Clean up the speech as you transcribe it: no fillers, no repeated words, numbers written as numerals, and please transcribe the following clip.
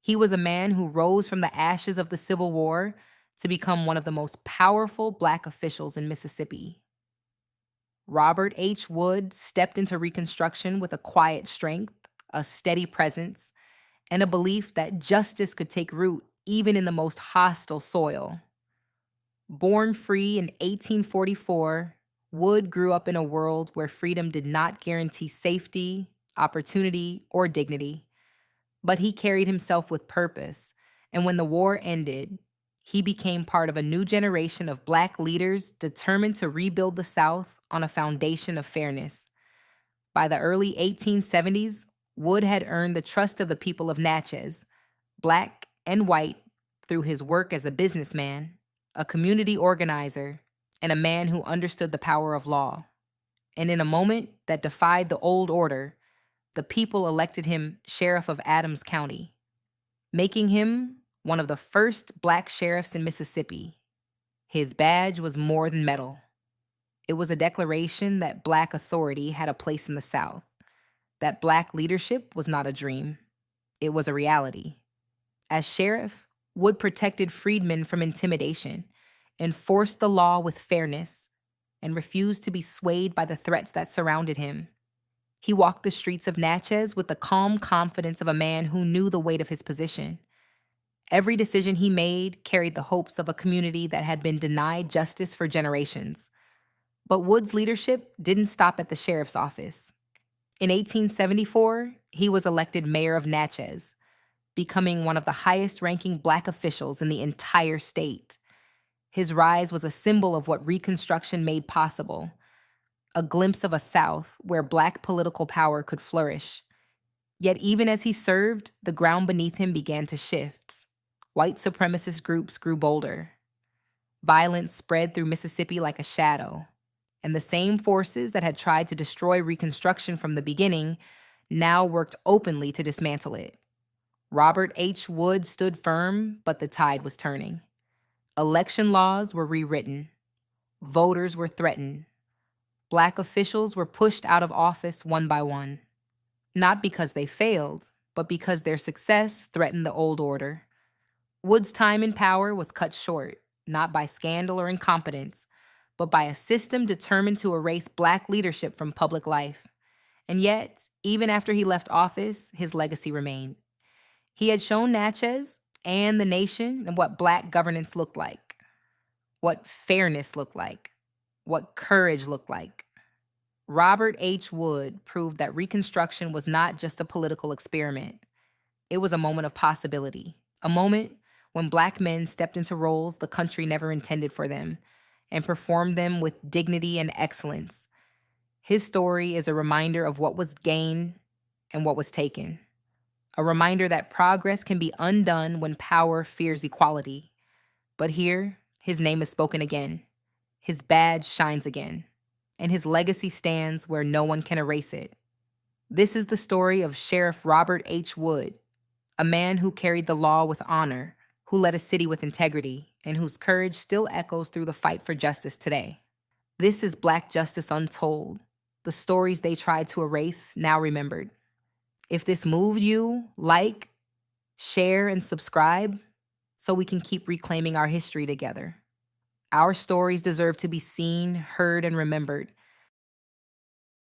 He was a man who rose from the ashes of the Civil War to become one of the most powerful Black officials in Mississippi. Robert H. Wood stepped into Reconstruction with a quiet strength, a steady presence, and a belief that justice could take root even in the most hostile soil. Born free in 1844, Wood grew up in a world where freedom did not guarantee safety, opportunity, or dignity. But he carried himself with purpose, and when the war ended, he became part of a new generation of Black leaders determined to rebuild the South on a foundation of fairness. By the early 1870s, Wood had earned the trust of the people of Natchez, Black and white, through his work as a businessman, a community organizer, and a man who understood the power of law. And in a moment that defied the old order, the people elected him sheriff of Adams County, making him one of the first Black sheriffs in Mississippi. His badge was more than metal. It was a declaration that Black authority had a place in the South, that Black leadership was not a dream, it was a reality. As sheriff, Wood protected freedmen from intimidation, enforced the law with fairness, and refused to be swayed by the threats that surrounded him. He walked the streets of Natchez with the calm confidence of a man who knew the weight of his position. Every decision he made carried the hopes of a community that had been denied justice for generations. But Wood's leadership didn't stop at the sheriff's office. In 1874, he was elected mayor of Natchez, becoming one of the highest-ranking Black officials in the entire state. His rise was a symbol of what Reconstruction made possible, a glimpse of a South where Black political power could flourish. Yet even as he served, the ground beneath him began to shift. White supremacist groups grew bolder. Violence spread through Mississippi like a shadow, and the same forces that had tried to destroy Reconstruction from the beginning now worked openly to dismantle it. Robert H. Wood stood firm, but the tide was turning. Election laws were rewritten. Voters were threatened. Black officials were pushed out of office one by one. Not because they failed, but because their success threatened the old order. Wood's time in power was cut short, not by scandal or incompetence, but by a system determined to erase Black leadership from public life. And yet, even after he left office, his legacy remained. He had shown Natchez and the nation what Black governance looked like, what fairness looked like, what courage looked like. Robert H. Wood proved that Reconstruction was not just a political experiment. It was a moment of possibility, a moment when Black men stepped into roles the country never intended for them and performed them with dignity and excellence. His story is a reminder of what was gained and what was taken, a reminder that progress can be undone when power fears equality. But here, his name is spoken again, his badge shines again, and his legacy stands where no one can erase it. This is the story of Sheriff Robert H. Wood, a man who carried the law with honor, who led a city with integrity, and whose courage still echoes through the fight for justice today. This is Black Justice Untold, the stories they tried to erase, now remembered. If this moved you, like, share, and subscribe so we can keep reclaiming our history together. Our stories deserve to be seen, heard, and remembered,